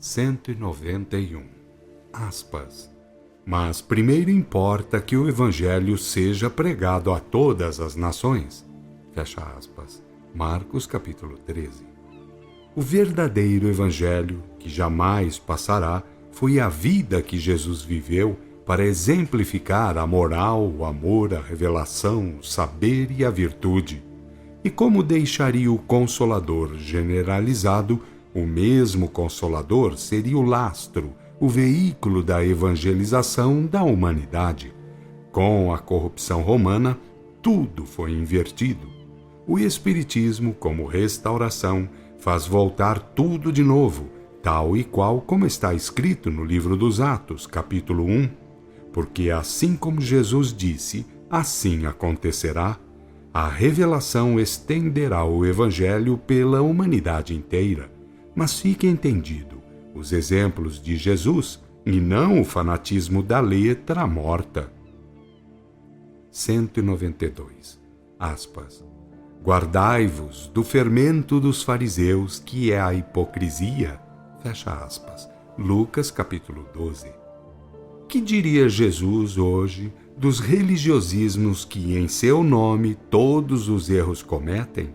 191. Aspas. Mas primeiro importa que o Evangelho seja pregado a todas as nações. Fecha aspas. Marcos capítulo 13. O verdadeiro Evangelho, que jamais passará, foi a vida que Jesus viveu para exemplificar a moral, o amor, a revelação, o saber e a virtude. E como deixaria o Consolador generalizado, o mesmo Consolador seria o lastro, o veículo da evangelização da humanidade. Com a corrupção romana, tudo foi invertido. O Espiritismo, como restauração, faz voltar tudo de novo, tal e qual como está escrito no livro dos Atos, capítulo 1. Porque assim como Jesus disse, assim acontecerá. A revelação estenderá o Evangelho pela humanidade inteira. Mas fique entendido, os exemplos de Jesus e não o fanatismo da letra morta. 192. Aspas. Guardai-vos do fermento dos fariseus, que é a hipocrisia. Fecha aspas. Lucas capítulo 12. Que diria Jesus hoje dos religiosismos que em seu nome todos os erros cometem?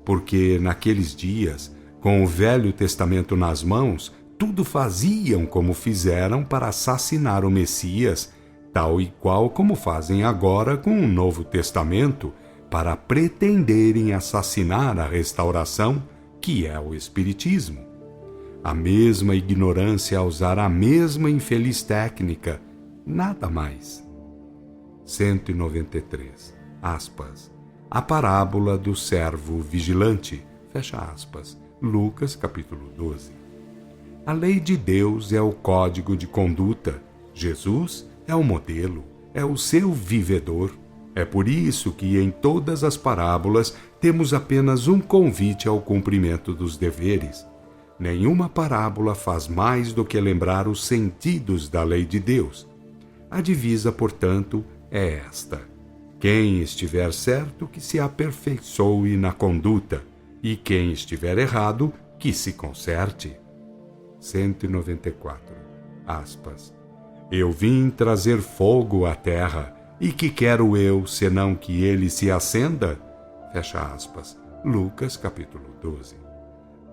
Porque naqueles dias, com o Velho Testamento nas mãos, tudo faziam como fizeram para assassinar o Messias, tal e qual como fazem agora com o Novo Testamento, para pretenderem assassinar a restauração, que é o Espiritismo. A mesma ignorância a usar a mesma infeliz técnica, nada mais. 193. Aspas. A parábola do servo vigilante. Fecha aspas. Lucas capítulo 12. A lei de Deus é o código de conduta. Jesus é o modelo, é o seu vivedor. É por isso que em todas as parábolas temos apenas um convite ao cumprimento dos deveres. Nenhuma parábola faz mais do que lembrar os sentidos da lei de Deus. A divisa, portanto, é esta: quem estiver certo, que se aperfeiçoe na conduta, e quem estiver errado, que se conserte. 194. Aspas. Eu vim trazer fogo à terra, e que quero eu, senão que ele se acenda? Fecha aspas. Lucas capítulo 12.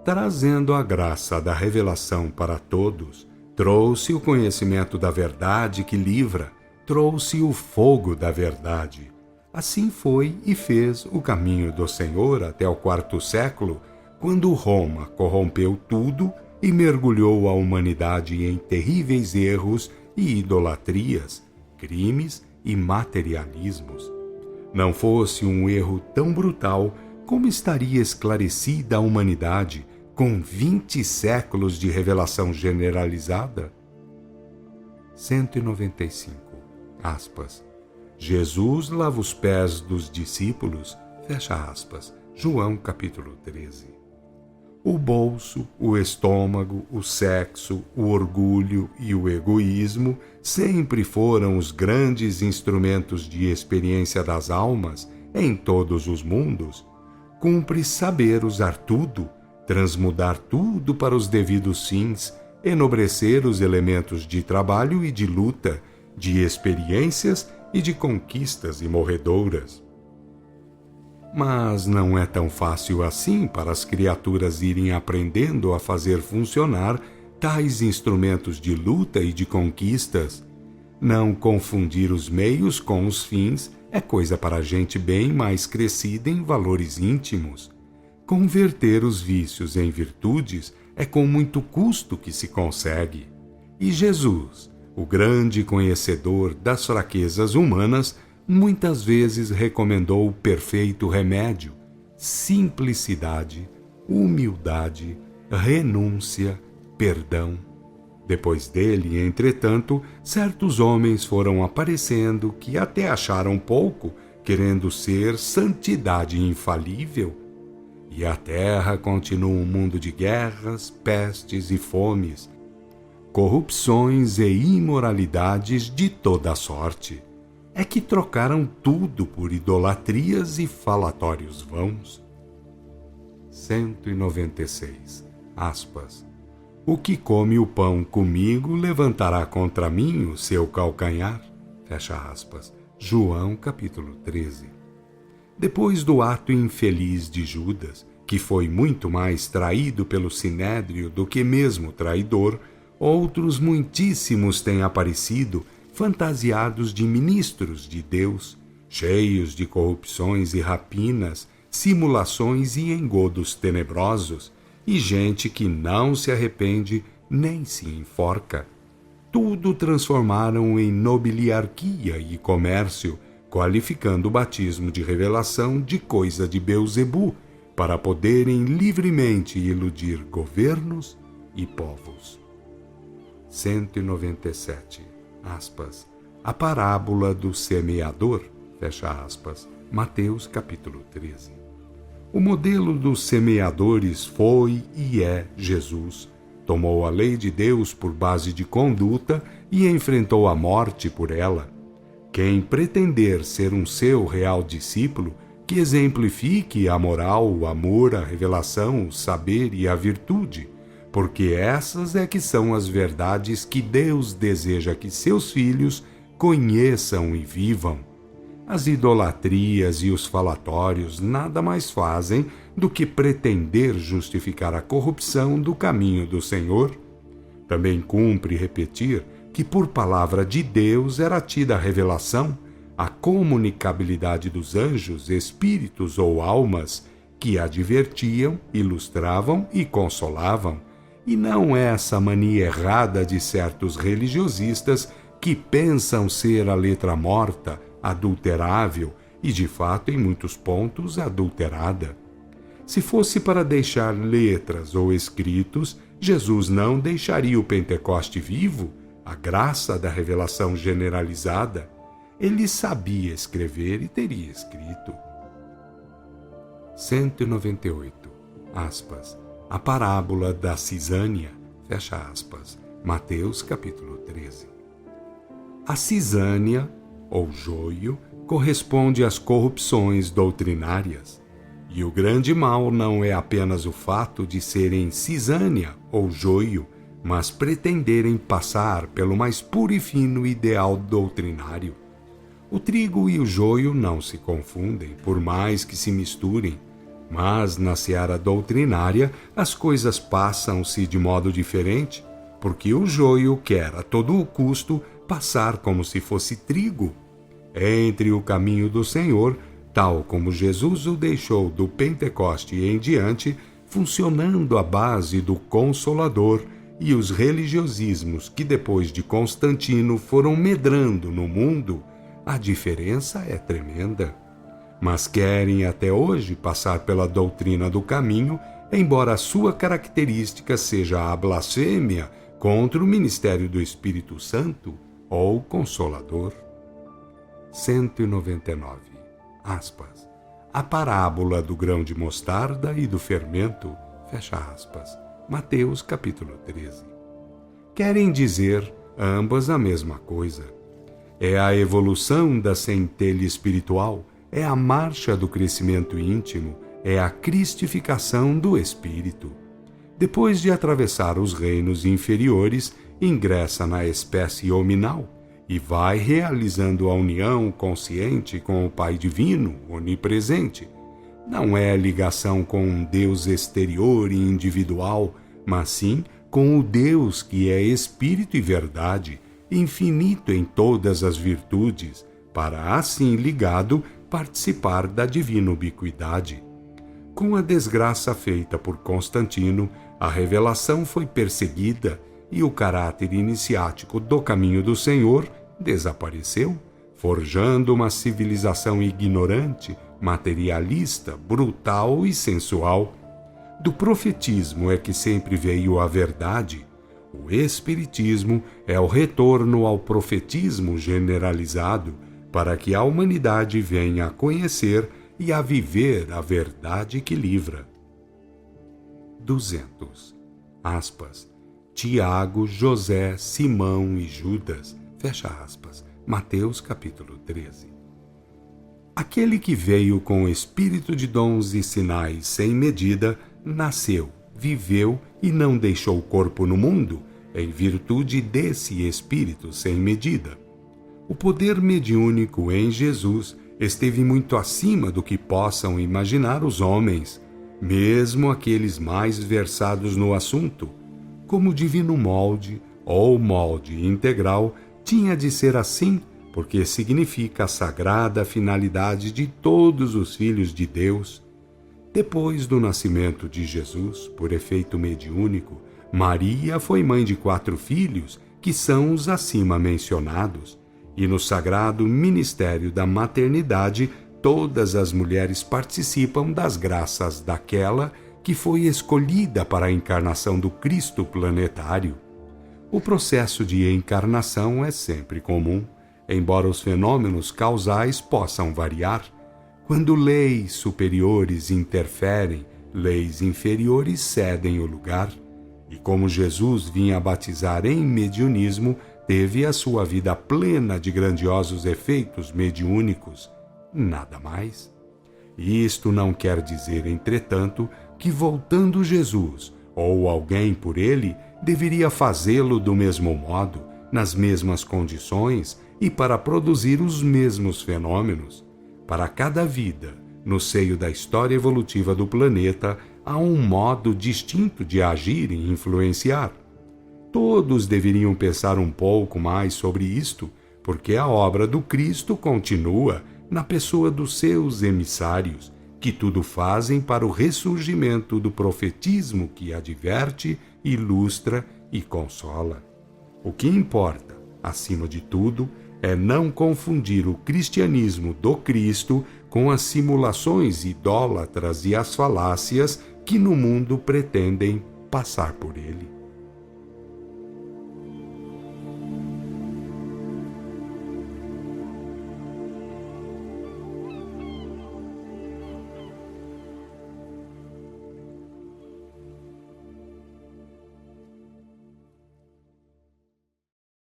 Trazendo a graça da revelação para todos, trouxe o conhecimento da verdade que livra, trouxe o fogo da verdade. Assim foi e fez o caminho do Senhor até o 4º século, quando Roma corrompeu tudo e mergulhou a humanidade em terríveis erros e idolatrias, crimes e materialismos. Não fosse um erro tão brutal, como estaria esclarecida a humanidade com 20 séculos de revelação generalizada? 195. Aspas. Jesus lava os pés dos discípulos. Fecha aspas. João capítulo 13. O bolso, o estômago, o sexo, o orgulho e o egoísmo sempre foram os grandes instrumentos de experiência das almas em todos os mundos. Cumpre saber usar tudo, transmudar tudo para os devidos fins, enobrecer os elementos de trabalho e de luta, de experiências e de conquistas imorredouras. Mas não é tão fácil assim para as criaturas irem aprendendo a fazer funcionar tais instrumentos de luta e de conquistas. Não confundir os meios com os fins é coisa para gente bem mais crescida em valores íntimos. Converter os vícios em virtudes é com muito custo que se consegue. E Jesus, o grande conhecedor das fraquezas humanas, muitas vezes recomendou o perfeito remédio: simplicidade, humildade, renúncia, perdão. Depois dele, entretanto, certos homens foram aparecendo que até acharam pouco, querendo ser santidade infalível. E a terra continua um mundo de guerras, pestes e fomes, corrupções e imoralidades de toda sorte. É que trocaram tudo por idolatrias e falatórios vãos. 196. Aspas. O que come o pão comigo levantará contra mim o seu calcanhar. Fecha aspas. João capítulo 13. Depois do ato infeliz de Judas, que foi muito mais traído pelo sinédrio do que mesmo traidor, outros muitíssimos têm aparecido, fantasiados de ministros de Deus, cheios de corrupções e rapinas, simulações e engodos tenebrosos, e gente que não se arrepende nem se enforca. Tudo transformaram em nobiliarquia e comércio, qualificando o batismo de revelação de coisa de Beelzebu, para poderem livremente iludir governos e povos. 197. Aspas. A parábola do semeador. Fecha aspas. Mateus capítulo 13. O modelo dos semeadores foi e é Jesus. Tomou a lei de Deus por base de conduta e enfrentou a morte por ela. Quem pretender ser um seu real discípulo, que exemplifique a moral, o amor, a revelação, o saber e a virtude, porque essas é que são as verdades que Deus deseja que seus filhos conheçam e vivam. As idolatrias e os falatórios nada mais fazem do que pretender justificar a corrupção do caminho do Senhor. Também cumpre repetir que por palavra de Deus era tida a revelação, a comunicabilidade dos anjos, espíritos ou almas que advertiam, ilustravam e consolavam, e não essa mania errada de certos religiosistas que pensam ser a letra morta, adulterável e, de fato, em muitos pontos, adulterada. Se fosse para deixar letras ou escritos, Jesus não deixaria o Pentecoste vivo, a graça da revelação generalizada. Ele sabia escrever e teria escrito. 198. Aspas. A parábola da cisânia. Fecha aspas. Mateus capítulo 13. A cisânia, ou joio, corresponde às corrupções doutrinárias. E o grande mal não é apenas o fato de serem cisânia ou joio, mas pretenderem passar pelo mais puro e fino ideal doutrinário. O trigo e o joio não se confundem, por mais que se misturem, mas na seara doutrinária as coisas passam-se de modo diferente, porque o joio quer a todo custo passar como se fosse trigo. Entre o caminho do Senhor, tal como Jesus o deixou do Pentecoste em diante, funcionando à base do Consolador, e os religiosismos que depois de Constantino foram medrando no mundo, a diferença é tremenda. Mas querem até hoje passar pela doutrina do caminho, embora a sua característica seja a blasfêmia contra o ministério do Espírito Santo ou Consolador. 199. Aspas. A parábola do grão de mostarda e do fermento. Fecha aspas. Mateus capítulo 13. Querem dizer ambas a mesma coisa. É a evolução da centelha espiritual, é a marcha do crescimento íntimo, é a cristificação do espírito. Depois de atravessar os reinos inferiores, ingressa na espécie hominal e vai realizando a união consciente com o Pai Divino, onipresente. Não é ligação com um Deus exterior e individual, mas sim com o Deus que é Espírito e verdade, infinito em todas as virtudes, para assim ligado participar da divina ubiquidade. Com a desgraça feita por Constantino, a revelação foi perseguida e o caráter iniciático do caminho do Senhor desapareceu, forjando uma civilização ignorante, materialista, brutal e sensual. Do profetismo é que sempre veio a verdade. O espiritismo é o retorno ao profetismo generalizado, para que a humanidade venha a conhecer e a viver a verdade que livra. 200. Aspas. Tiago, José, Simão e Judas. Fecha aspas. Mateus capítulo 13. Aquele que veio com o espírito de dons e sinais sem medida, nasceu, viveu e não deixou o corpo no mundo, em virtude desse Espírito sem medida. O poder mediúnico em Jesus esteve muito acima do que possam imaginar os homens, mesmo aqueles mais versados no assunto. Como divino molde ou molde integral, tinha de ser assim, porque significa a sagrada finalidade de todos os filhos de Deus. Depois do nascimento de Jesus, por efeito mediúnico, Maria foi mãe de 4 filhos, que são os acima mencionados, e no sagrado ministério da maternidade, todas as mulheres participam das graças daquela que foi escolhida para a encarnação do Cristo planetário. O processo de encarnação é sempre comum, embora os fenômenos causais possam variar. Quando leis superiores interferem, leis inferiores cedem o lugar. E como Jesus vinha batizar em mediunismo, teve a sua vida plena de grandiosos efeitos mediúnicos, nada mais. Isto não quer dizer, entretanto, que voltando Jesus, ou alguém por ele, deveria fazê-lo do mesmo modo, nas mesmas condições e para produzir os mesmos fenômenos. Para cada vida, no seio da história evolutiva do planeta, há um modo distinto de agir e influenciar. Todos deveriam pensar um pouco mais sobre isto, porque a obra do Cristo continua na pessoa dos seus emissários, que tudo fazem para o ressurgimento do profetismo que adverte, ilustra e consola. O que importa, acima de tudo, é não confundir o cristianismo do Cristo com as simulações idólatras e as falácias que no mundo pretendem passar por ele.